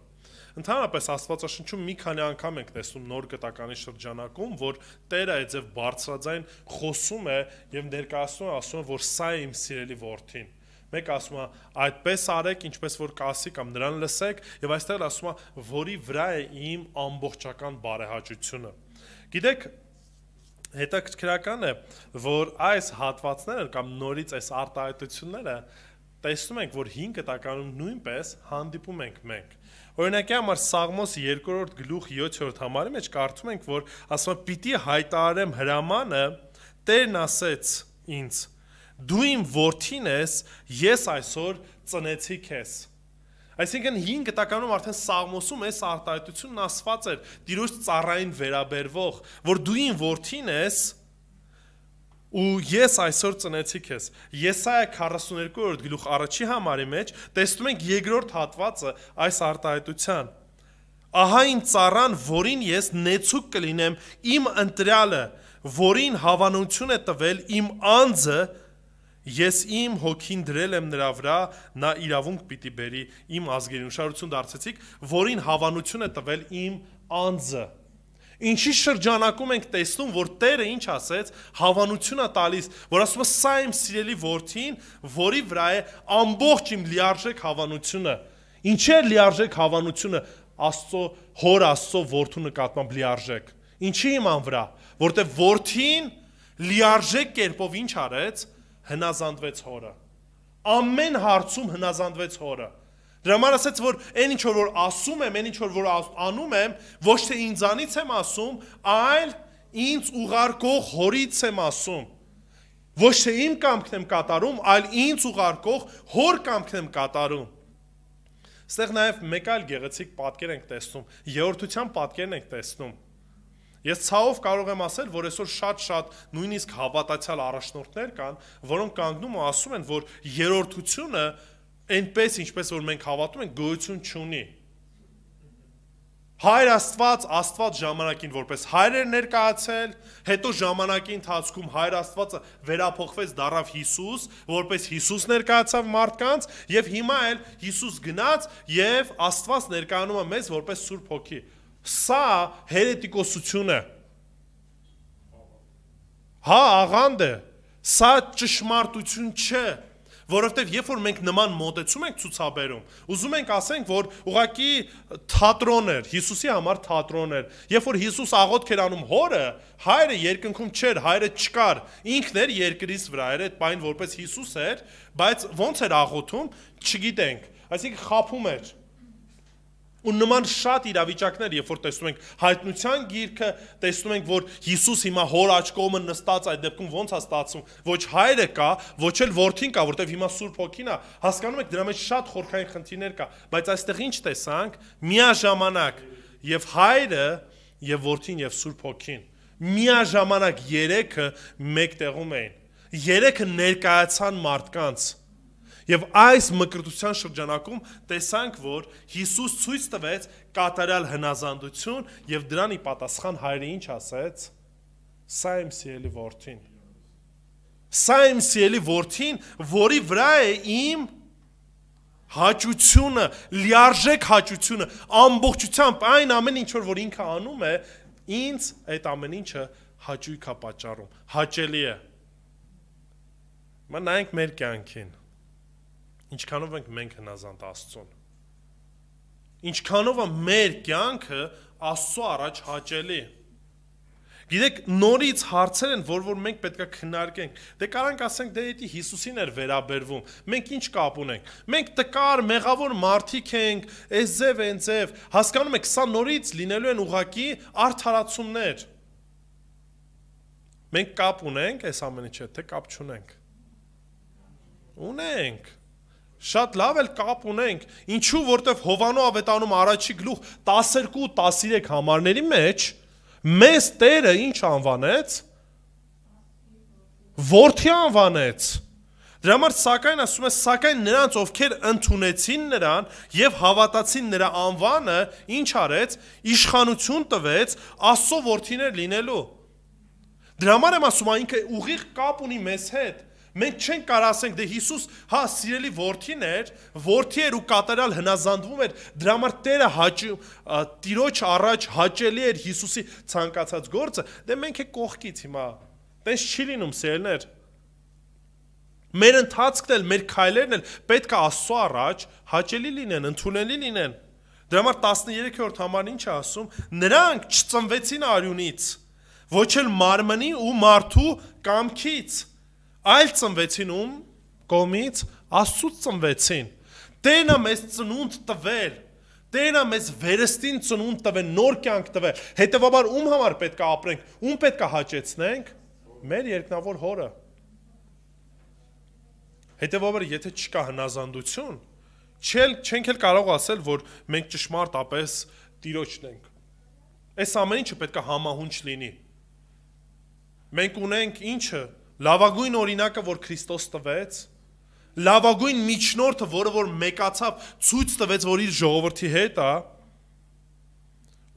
Ընդհանրապես Աստվածաշնչում մի քանի անգամ ենք տեսնում նոր գտականի շրջանակում, որ Տերը այդպես բարձրաձայն խոսում է եւ ներկայացնում է, ասում է, որ սա է իմ սիրելի որդին։ Մեկ ասում է այդպես արեք, ինչպես որ կասի կամ նրան լսեք, եւ այստեղ ասում է, որի վրա է իմ ամբողջական բարեհաճությունը։ Գիտեք, հետաքրքրական է, որ այս հատվածները կամ նորից այս արտահայտությունները տեսնում ենք, որ 5 գտականում նույնպես հանդիպում ենք մենք։ Օրինակի համար Սաղմոս 2-րդ գլուխ 7-րդ համարի մեջ կարդում ենք, որ ասում է պիտի հայտարարեմ հրամանը, Տերն ասեց ինձ. դու իմ որդին ես, ես այսօր ծնեցի քեզ։ Այսինքն 5 գտականում արդեն Սաղմոսում այս արտահայտությունն ասված էր Տիրոջ ծառային վերաբերվող, որ դու իմ որդին ես ու ես այսօր ծնեցի քեզ։ Եսայա 42-րդ գլուխ 1-ի համարի մեջ տեսնում ենք 2-րդ հատվածը այս արտահայտության։ Ահա իմ ծառան, որին ես նեցուկ կլինեմ, իմ ընտրյալը, որին հավանություն է տվել իմ անձը, ես իմ հոգին դրել եմ նրա վրա, նա իրավունք պիտի բերի իմ ազգերին։ Ուշադրություն դարձեցիք, որին հավանություն է տվել իմ անձը։ Ինչի շրջանակում ենք տեսնում, որ Տերը ինչ ասեց, հավանություն է տալիս, որ ասում է սա իմ սիրելի որդին, որի վրա է ամբողջ իմ լիարժեք հավանությունը։ Ինչի է լիարժեք հավանությունը Աստծո հոր Աստծո որդու նկատմամբ լիարժեք։ Ինչի իման վրա, որտեղ որդին լիարժեք կերպով ինչ արեց, հնազանդվեց հորը։ Ամեն հարցում հնազանդվեց հորը։ Դրա համար ասեց, որ այն ինչ որ ասում եմ, այն ինչ որ անում եմ, ոչ թե ինձանից եմ ասում, այլ ինձ ուղարկող հորից եմ ասում։ Ոչ թե իմ կամքն եմ կատարում, այլ ինձ ուղարկող հոր կամքն եմ կատարում։ Այստեղ նաև մեկ այլ գեղեցիկ պատկեր ենք տեսնում, երրորդության պատկերն ենք տեսնում։ Ես ցավով կարող եմ ասել, որ այսօր շատ նույնիսկ հավատացյալ առաջնորդներ կան, որոնք կանգնում ու ասում են, որ երրորդությունը այնպես ինչպես որ մենք հավատում ենք, գոյություն չունի։ Հայր Աստված ժամանակին որպես հայր էր ներկայացել, հետո ժամանակի ընթացքում հայր Աստվածը վերափոխվեց դառավ Հիսուս, որպես Հիսուս ներկայացավ մարդկանց, եւ հիմա էլ Հիսուս գնաց եւ Աստված ներկայանում է մեզ որպես Սուրբ Հոգի։ Սա հերետիկոսություն է։ Հա, աղանդ է։ Սա ճշմարտություն չէ, որովհետև երբ որ մենք նման մոտեցում ենք ցուցաբերում, ուզում ենք ասենք, որ ուղղակի թատրոն էր, Հիսուսի համար թատրոն էր։ Երբ որ Հիսուս աղոթք էր անում հորը, հայրը երկնքում չէր, հայրը չկար, ինքն էր երկրից վրա էր, այդ բան որպես Հիսուս էր, բայց ոնց էր աղոթում, չգիտենք, այսինքն խաբում էր։ Ու նման շատ իրավիճակներ, երբ որ տեսնում ենք հայտնության գիրքը, տեսնում ենք, որ Հիսուս հիմա հոր աջ կողմը նստած, այդ դեպքում ոնց է ստացվում, ոչ հայրը կա, ոչ էլ որդին կա, որտեվ հիմա Սուրբ Հոգին է, հասկանում եք, դրա մեջ շատ խորքային խնդիրներ կա, բայց այստեղ ինչ տեսանք, միաժամանակ եւ հայրը եւ որդին եւ Սուրբ Հոգին, միաժամանակ երեքը մեկ տեղում էին, երեքը ներկայացան մարդկանց։ Եվ այս մկրտության շրջանակում տեսանք, որ Հիսուս ցույց տվեց կատարյալ հնազանդություն եւ դրան ի պատասխան հայրը ինչ ասեց. Սա իմ սիրելի որդին։ Սա իմ սիրելի որդին, որի վրա է իմ հաճությունը, լիարժեք հաճությունը, ամբողջությամբ այն ամեն ինչ որ ինքը անում է, ինձ այդ ամեն ինչը հաճույք է պատճառում, հաճելի է։ Մա նայենք մեր կյանքին։ Ինչքանով ենք մենք հնազանդ Աստծուն։ Ինչքանով է մեր կյանքը Աստծո առաջ հաճելի։ Գիտեք, նորից հարցեր են, որ մենք պետք է քննարկենք։ Դե կարանք ասենք, դե դա Հիսուսին էր վերաբերվում։ Մենք ինչ կապ ունենք։ Մենք տկար, մեղավոր մարդիկ ենք, էզև, այնձև։ Հասկանում եք, սա նորից լինելու են ուղակի արդարացումներ։ Մենք կապ ունենք այս ամենի հետ, թե կապ չունենք։ Ունենք։ Շատ լավ էլ կապ ունենք։ Ինչու, որտեվ Հովանու ավետանում առաջի գլուխ 12-13 համարների մեջ մեզ Տերը ինչ անվանեց։ Որդի անվանեց։ Դրա համար սակայն ասում է, սակայն նրանց, ովքեր ընդունեցին նրան եւ հավատացին նրա անվանը, ինչ արեց, իշխանություն տվեց Աստծո որդիներ լինելու։ Դրա համար եմ ասում, ինքը ուղիղ կապ ունի մեզ հետ։ Մենք չենք կարող ասենք, դե Հիսուս, հա, սիրելի որդին էր ու կատարյալ հնազանդվում էր, դրա համար Տերը Տիրոջ առաջ հաճելի էր Հիսուսի ցանկացած գործը, դե մենք է կողքից հիմա։ Տես չի լինում, սիրելիներ։ Մեր ընթացքն էլ, մեր քայլերն էլ պետք է Աստծո առաջ հաճելի լինեն, ընդունելի լինեն։ Դրա համար 13-րդ համարն ինչ է ասում, նրանք չծնվեցին արյունից, ոչ էլ մարմնի ու մարդու կամքից, այլ ծնվեցին ում կողմից, Աստծուց ծնվեցին։ Տերն է մեզ ծնունդ տվել, Տերն է մեզ վերստին ծնունդ տվել, նոր կյանք տվել։ Հետևաբար ում համար պետք է ապրենք, ում պետք է հաճեցնենք, մեր երկնավոր Հորը։ Հետևաբար եթե չկա հնազանդություն, չենք էլ կարող ասել, որ մենք ճշմարտապես Տիրոջն ենք։ Այս ամեն ինչը պետք է համահունչ լինի։ Մենք ունենք ինչը, լավագույն օրինակը, որ Քրիստոս տվեց, լավագույն միջնորդը, որը որ մեկացավ, ցույց տվեց, որ իր ժողովրդի հետ է,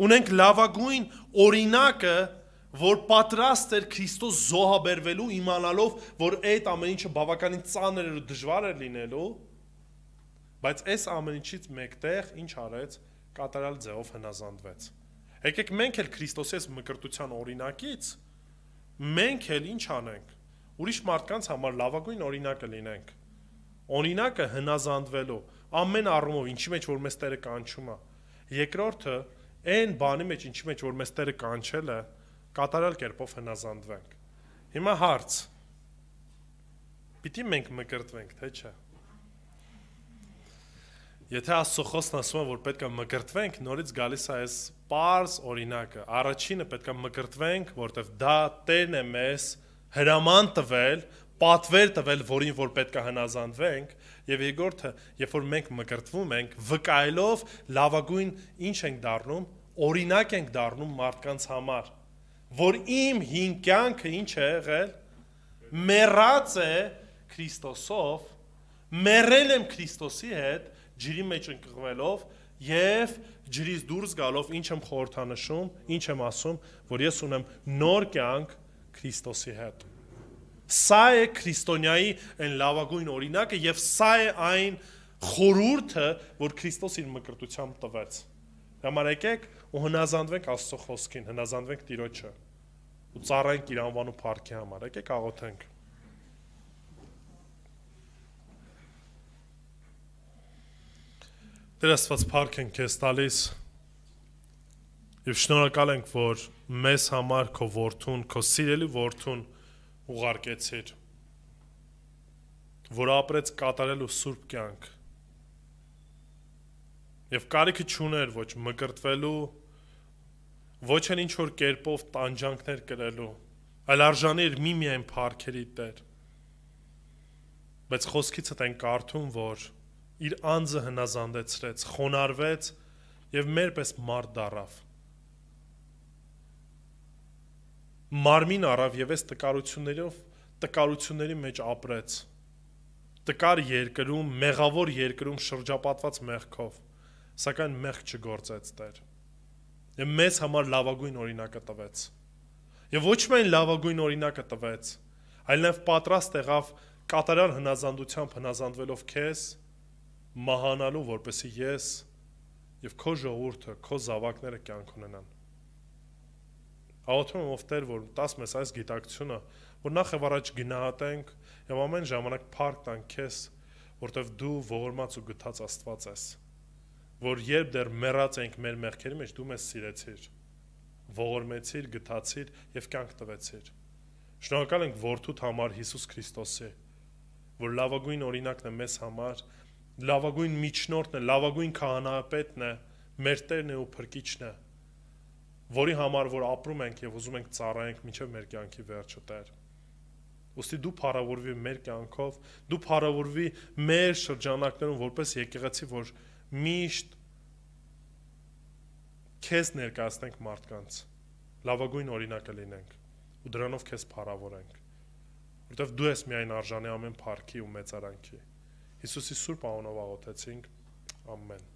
ունենք լավագույն օրինակը, որ պատրաստ էր Քրիստոս զոհաբերվելու, իմանալով, որ այդ ամեն ինչը բավականին ծանր էր ու դժվար էր լինելու, բայց այս ամեն ինչից մեկտեղ ինչ արեց, կատարյալ ձևով հնազանդվեց։ Եկեք մենք էլ Քրիստոսի մկրտության օրինակից, մենք էլ ինչ անենք, ուրիշ մարդկանց համար լավագույն օրինակը լինենք, օրինակը հնազանդվելու, ամեն առումով, ինչի մեջ որ մեզ Տերը կանչում է, երկրորդը, այն բանի մեջ, ինչի մեջ որ մեզ Տերը կանչել է, կատարյալ կերպով հնազանդվենք։ Հիմա հարց, պիտի մենք մկրտվենք, թե չէ։ Եթե Աստծո խոսքն ասում է, որ պետք է մկրտվենք, նորից գալիս է այս պարզ օրինակը։ Առաջինը պետք է մկրտվենք, որտեղ դա Տերն է մեզ հրաման տվել, պատվեր տվել, որին որ պետք է հնազանդվենք, եւ երկրորդը, երբ որ մենք մկրտվում ենք, վկայելով լավագույն ինչ ենք դառնում, օրինակ ենք դառնում մարդկանց համար, որ իմ հին կյանքը ինչ է եղել, մեռած է Քրիստոսով, մեռել եմ Քրիստոսի հետ, ջրի մեջ ընկղվելով եւ ջրից դուրս գալով ինչ եմ խորհրդանշում, ինչ եմ ասում, որ ես ունեմ նոր կյանք Քրիստոսի հետ։ Սա է քրիստոնյայի այն լավագույն օրինակը եւ սա է այն խորհուրդը, որ Քրիստոս իր մկրտությամբ տվեց։ Համար եկեք ու հնազանդվենք Աստծո խոսքին, հնազանդվենք Տիրոջը ու ծառայենք իր անվանու փառքի համար։ Եկեք աղոթենք։ Տեր Աստված, փառք ենք քեզ տալիս եւ շնորհակալ ենք, որ մեզ համար քո որդուն, քո սիրելի որդուն ուղարկեցիր, որ ապրեց կատարել ու սուրբ կյանք եւ կարիքը չուներ ոչ մկրտվելու, ոչ էլ ինչ որ կերպով տանջանքներ կրելու, այլ արժանի էր միմիայն փառքերի Տեր։ Բայց խոսքիցդ ենք կարդում, որ իր անձը հնազանդեցրեց, խոնարհվեց եւ մերպես մարդ դառավ։ Մարմին առավ եւ այս տկարությունների մեջ ապրեց։ Տկար երկրում, մեղավոր երկրում շրջապատված մեղքով, սակայն մեղք չգործեց Տեր։ Եվ մեզ համար լավագույն օրինակը տվեց։ Եվ ոչ միայն լավագույն օրինակը տվեց, այլ նաեւ պատրաստ եղավ կատարյալ հնազանդությամբ հնազանդվելով քեզ, մահանալու, որպեսզի ես եւ քո ժողովուրդը, քո զավակները կյանք ունենան։ Աղոթում եմ ով Տեր, որ տաս մեզ այս գիտակցությունը, որ նախ եւ առաջ գնահատենք եւ ամեն ժամանակ փառք տանք քեզ, որտեվ դու ողորմած ու գթած Աստված ես, որ երբ դեռ մեռած ենք մեր մեղքերի մեջ, դու մեզ սիրեցիր, ողորմեցիր, գթացիր եւ կյանք տվեցիր։ Շնորհակալ ենք որդուդ համար Հիսուս Քրիստոսի, որ լավագույն օրինակն է մեզ համար, լավագույն միջնորդն է, լավագույն քահանայապետն է, մեր Տերն է ու Փրկիչն է, որի համար որ ապրում ենք եւ ուզում ենք ծառայենք մինչեւ մեր կյանքի վերջը, Տեր։ Ոստի դու փառավորվի մեր կյանքով, դու փառավորվի մեր շրջանակներում որպես եկեղեցի, որ միշտ քեզ ներկայացնենք մարդկանց, լավագույն օրինակը լինենք ու դրանով քեզ փառավորենք, որտեվ դու ես միայն արժանի ամեն փառքի ու մեծարանքի։ Հիսուսի սուրբ անունով աղոթեցինք, ամեն։